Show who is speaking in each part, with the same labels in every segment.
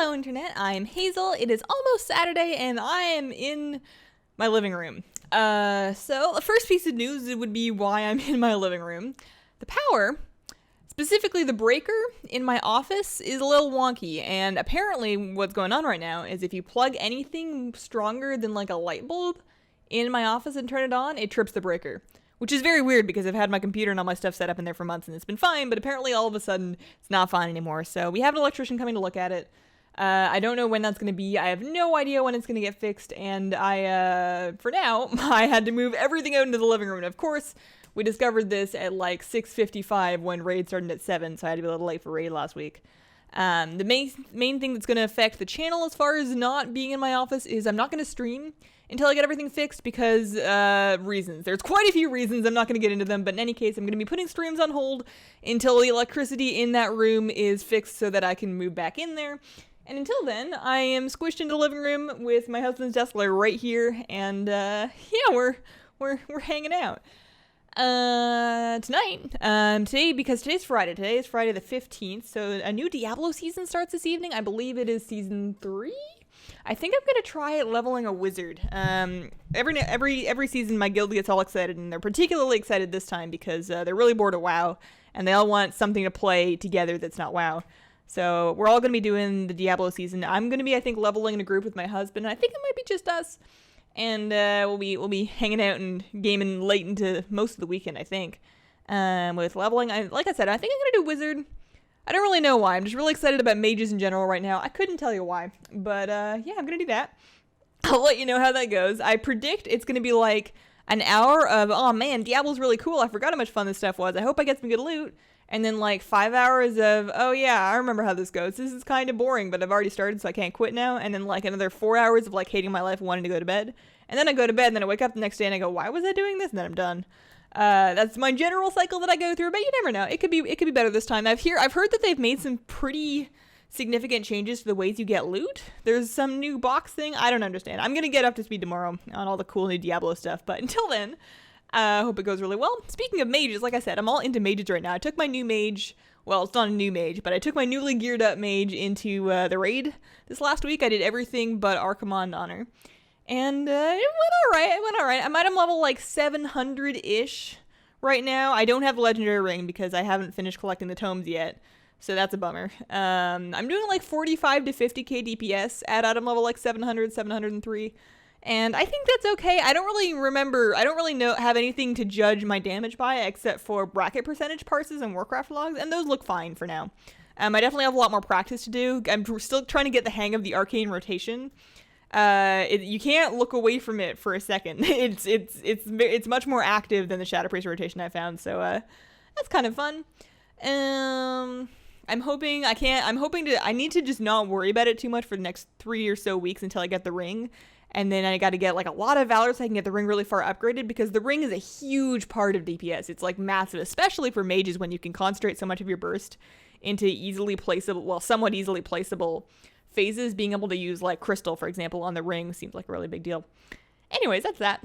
Speaker 1: Hello, Internet. I'm Hazel. It is almost Saturday, and I am in my living room. So the first piece of news would be why I'm in my living room. The power, specifically the breaker in my office, is a little wonky, and apparently what's going on right now is if you plug anything stronger than like a light bulb in my office and turn it on, it trips the breaker. Which is very weird because I've had my computer and all my stuff set up in there for months and it's been fine, but apparently all of a sudden it's not fine anymore. So we have an electrician coming to look at it. I don't know when that's going to be. I have no idea when it's going to get fixed, and for now, I had to move everything out into the living room. And of course, we discovered this at like 6:55 when raid started at 7, so I had to be a little late for raid last week. The main thing that's going to affect the channel as far as not being in my office is I'm not going to stream until I get everything fixed because reasons. There's quite a few reasons. I'm not going to get into them, but in any case, I'm going to be putting streams on hold until the electricity in that room is fixed so that I can move back in there. And until then, I am squished into the living room with my husband's desk right here, and we're hanging out. Today, because today's Friday. Today is Friday the 15th, so a new Diablo season starts this evening. I believe it is season 3. I think I'm gonna try leveling a wizard. Every season my guild gets all excited, and they're particularly excited this time because they're really bored of WoW, and they all want something to play together that's not WoW. So we're all gonna be doing the Diablo season. I'm gonna be, I think, leveling in a group with my husband. I think it might be just us, and we'll be hanging out and gaming late into most of the weekend, I think. With leveling, like I said, I think I'm gonna do wizard. I don't really know why. I'm just really excited about mages in general right now. I couldn't tell you why, but I'm gonna do that. I'll let you know how that goes. I predict it's gonna be like an hour of, oh man, Diablo's really cool. I forgot how much fun this stuff was. I hope I get some good loot. And then like 5 hours of, oh yeah, I remember how this goes. This is kind of boring, but I've already started, so I can't quit now. And then like another 4 hours of like hating my life and wanting to go to bed. And then I go to bed, and then I wake up the next day and I go, why was I doing this? And then I'm done. That's my general cycle that I go through, but you never know. It could be better this time. I've heard that they've made some pretty significant changes to the ways you get loot. There's some new box thing. I don't understand. I'm gonna get up to speed tomorrow on all the cool new Diablo stuff, but until then, I hope it goes really well. Speaking of mages, like I said, I'm all into mages right now. I took my new mage, well, it's not a new mage, but I took my newly geared up mage into the raid this last week. I did everything but Archimond Honor. And it went alright. I'm at level like 700-ish right now. I don't have the legendary ring because I haven't finished collecting the tomes yet, so that's a bummer. I'm doing like 45 to 50k DPS at item level like 700, 703. And I think that's okay. I don't really have anything to judge my damage by except for bracket percentage parses and Warcraft logs, and those look fine for now. I definitely have a lot more practice to do. I'm still trying to get the hang of the arcane rotation. You can't look away from it for a second. It's much more active than the Shadow Priest rotation I found, so that's kind of fun. I need to just not worry about it too much for the next 3 or so weeks until I get the ring. And then I got to get like a lot of Valor so I can get the ring really far upgraded, because the ring is a huge part of DPS. It's like massive, especially for mages when you can concentrate so much of your burst into somewhat easily placeable phases. Being able to use like Crystal, for example, on the ring seems like a really big deal. Anyways, that's that.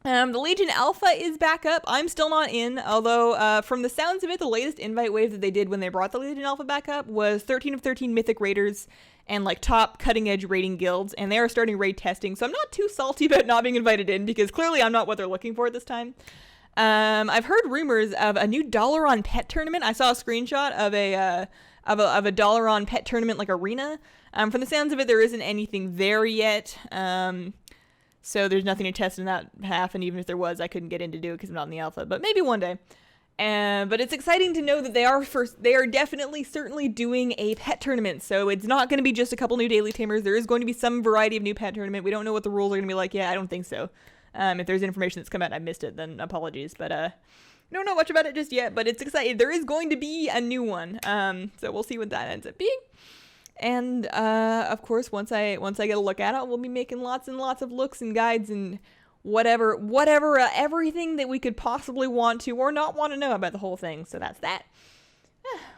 Speaker 1: The Legion Alpha is back up. I'm still not in, although from the sounds of it, the latest invite wave that they did when they brought the Legion Alpha back up was 13 of 13 Mythic Raiders and like top cutting edge raiding guilds, and they are starting raid testing, so I'm not too salty about not being invited in because clearly I'm not what they're looking for at this time. I've heard rumors of a new Dalaran pet tournament. I saw a screenshot of a Dalaran pet tournament like arena. From the sounds of it, there isn't anything there yet. So there's nothing to test in that half, and even if there was, I couldn't get in to do it because I'm not in the alpha, but maybe one day. But it's exciting to know that they are definitely, certainly doing a pet tournament, so it's not going to be just a couple new daily tamers. There is going to be some variety of new pet tournament. We don't know what the rules are going to be like yet. I don't think so. If there's information that's come out and I missed it, then apologies, but don't know much about it just yet, but it's exciting. There is going to be a new one, so we'll see what that ends up being. And of course, once I get a look at it, we'll be making lots and lots of looks and guides and whatever, everything that we could possibly want to or not want to know about the whole thing. So that's that.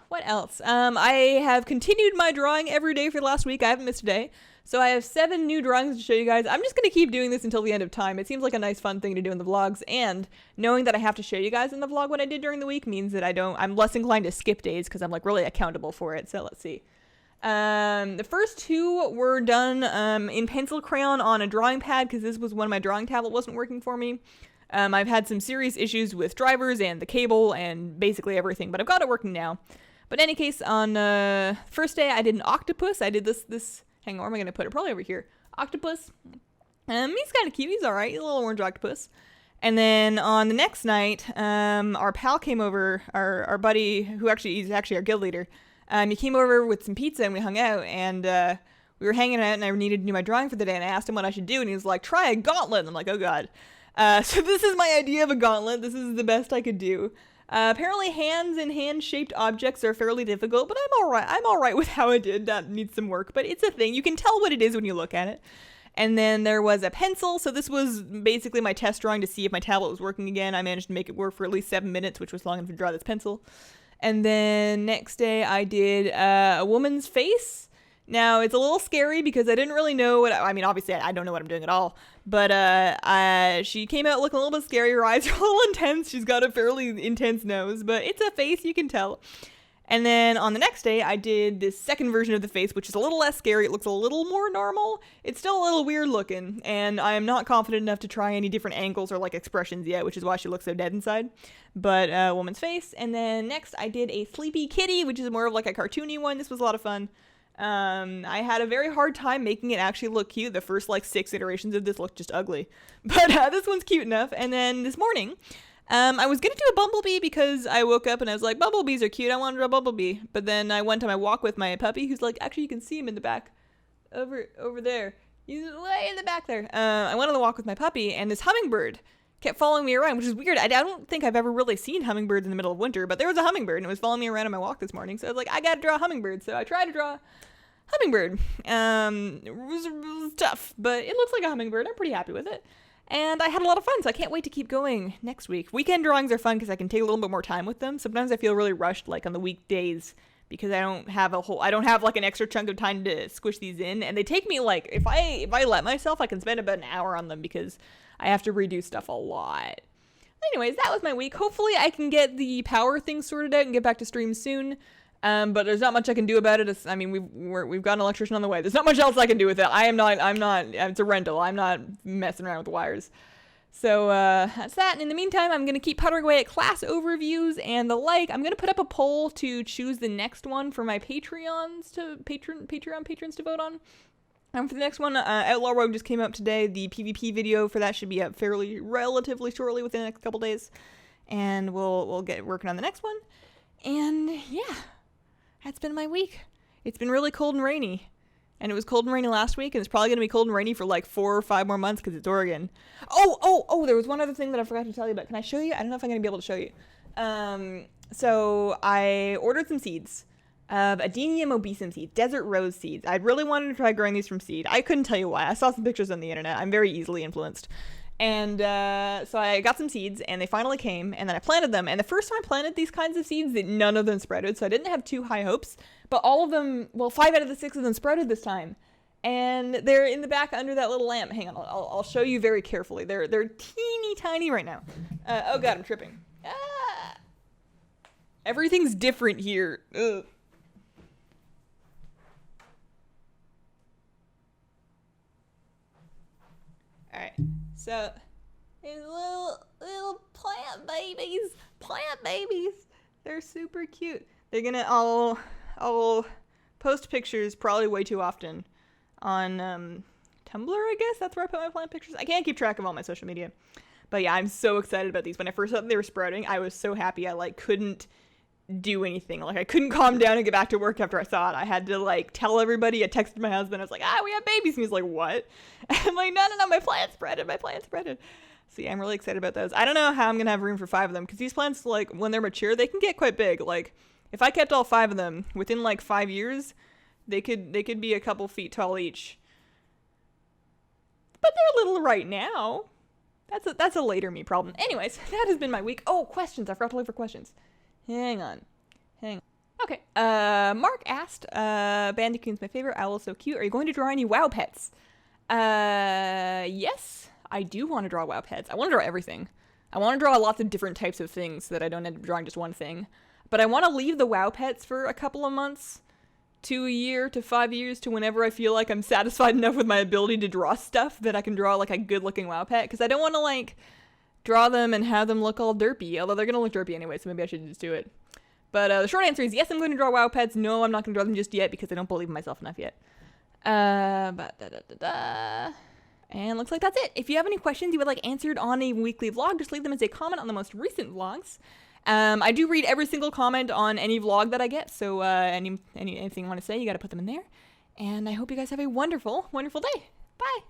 Speaker 1: What else? I have continued my drawing every day for the last week. I haven't missed a day. So I have 7 new drawings to show you guys. I'm just going to keep doing this until the end of time. It seems like a nice fun thing to do in the vlogs, and knowing that I have to show you guys in the vlog what I did during the week means that I'm less inclined to skip days because I'm like really accountable for it. So let's see. The first two were done in pencil crayon on a drawing pad because this was when my drawing tablet wasn't working for me. I've had some serious issues with drivers and the cable and basically everything, but I've got it working now. But in any case, on first day I did an octopus. I did this. Hang on, where am I going to put it? Probably over here. Octopus. He's kind of cute. He's all right. He's a little orange octopus. And then on the next night, our pal came over, our buddy, he's actually our guild leader. He came over with some pizza and we hung out, and we were hanging out, and I needed to do my drawing for the day, and I asked him what I should do, and he was like, try a gauntlet. And I'm like, oh god. So this is my idea of a gauntlet. This is the best I could do. Apparently hands and hand-shaped objects are fairly difficult, but I'm alright. I'm alright with how I did. That needs some work, but it's a thing. You can tell what it is when you look at it. And then there was a pencil, so this was basically my test drawing to see if my tablet was working again. I managed to make it work for at least 7 minutes, which was long enough to draw this pencil. And then next day I did a woman's face. Now, it's a little scary because I didn't really know obviously I don't know what I'm doing at all. But she came out looking a little bit scary. Her eyes are a little intense. She's got a fairly intense nose, but it's a face, you can tell. And then on the next day, I did this second version of the face, which is a little less scary. It looks a little more normal. It's still a little weird looking, and I am not confident enough to try any different angles or like expressions yet, which is why she looks so dead inside. But woman's face. And then next, I did a sleepy kitty, which is more of like a cartoony one. This was a lot of fun. I had a very hard time making it actually look cute. The first like 6 iterations of this looked just ugly, but this one's cute enough. And then this morning, I was gonna do a bumblebee because I woke up and I was like, bumblebees are cute, I want to draw a bumblebee. But then I went on my walk with my puppy, who's like, actually you can see him in the back, over there. He's way in the back there. I went on the walk with my puppy, and this hummingbird kept following me around, which is weird. I don't think I've ever really seen hummingbirds in the middle of winter, but there was a hummingbird, and it was following me around on my walk this morning. So I was like, I gotta draw a hummingbird. So I tried to draw a hummingbird. It was tough, but it looks like a hummingbird. I'm pretty happy with it. And I had a lot of fun, so I can't wait to keep going next week. Weekend drawings are fun because I can take a little bit more time with them. Sometimes I feel really rushed, like on the weekdays, because I don't have like an extra chunk of time to squish these in. And they take me like, if I let myself, I can spend about an hour on them because I have to redo stuff a lot. Anyways, that was my week. Hopefully I can get the power thing sorted out and get back to stream soon. But there's not much I can do about it. We've got an electrician on the way. There's not much else I can do with it. I'm not, it's a rental. I'm not messing around with the wires. So, that's that. And in the meantime, I'm going to keep puttering away at class overviews and the like. I'm going to put up a poll to choose the next one for my Patreon patrons to vote on. For the next one, Outlaw Rogue just came out today. The PvP video for that should be up relatively shortly, within the next couple days. And we'll get working on the next one. And yeah. That's been my week. It's been really cold and rainy. And it was cold and rainy last week, and it's probably going to be cold and rainy for like 4 or 5 more months because it's Oregon. Oh, there was one other thing that I forgot to tell you about. Can I show you? I don't know if I'm going to be able to show you. So I ordered some seeds of Adenium obesum seeds, desert rose seeds. I really wanted to try growing these from seed. I couldn't tell you why. I saw some pictures on the internet. I'm very easily influenced. And so I got some seeds, and they finally came, and then I planted them. And the first time I planted these kinds of seeds, none of them sprouted, so I didn't have too high hopes. But all of them, 5 out of the 6 of them sprouted this time. And they're in the back under that little lamp. Hang on, I'll show you very carefully. They're teeny tiny right now. Oh god, I'm tripping. Ah! Everything's different here. Ugh. Alright. So, these little plant babies. They're super cute. They're gonna, I'll post pictures probably way too often on Tumblr, I guess. That's where I put my plant pictures. I can't keep track of all my social media. But yeah, I'm so excited about these. When I first saw they were sprouting, I was so happy. I couldn't do anything. I couldn't calm down and get back to work after I saw it. I had to tell everybody. I texted my husband. I was like, we have babies. And he's like, what? And I'm like, no, my plants spreaded. So yeah, I'm really excited about those. I don't know how I'm gonna have room for 5 of them, because these plants, when they're mature, they can get quite big. If I kept all 5 of them within 5 years, they could be a couple feet tall each. But they're little right now. That's a later me problem. Anyways, that has been my week. Oh, questions. I forgot to leave for questions. Hang on. Okay. Mark asked, Bandicoot's my favorite. Owl's so cute. Are you going to draw any WoW pets? Yes, I do want to draw WoW pets. I want to draw everything. I want to draw lots of different types of things so that I don't end up drawing just one thing. But I want to leave the WoW pets for a couple of months to a year to 5 years to whenever I feel like I'm satisfied enough with my ability to draw stuff that I can draw like a good looking WoW pet, because I don't want to like draw them and have them look all derpy, although they're gonna look derpy anyway, so maybe I should just do it. But the short answer is yes, I'm going to draw WoW pets. No, I'm not going to draw them just yet because I don't believe in myself enough yet. And looks like that's it. If you have any questions you would like answered on a weekly vlog, just leave them as a comment on the most recent vlogs. I do read every single comment on any vlog that I get, so anything you want to say, you got to put them in there. And I hope you guys have a wonderful, wonderful day. Bye!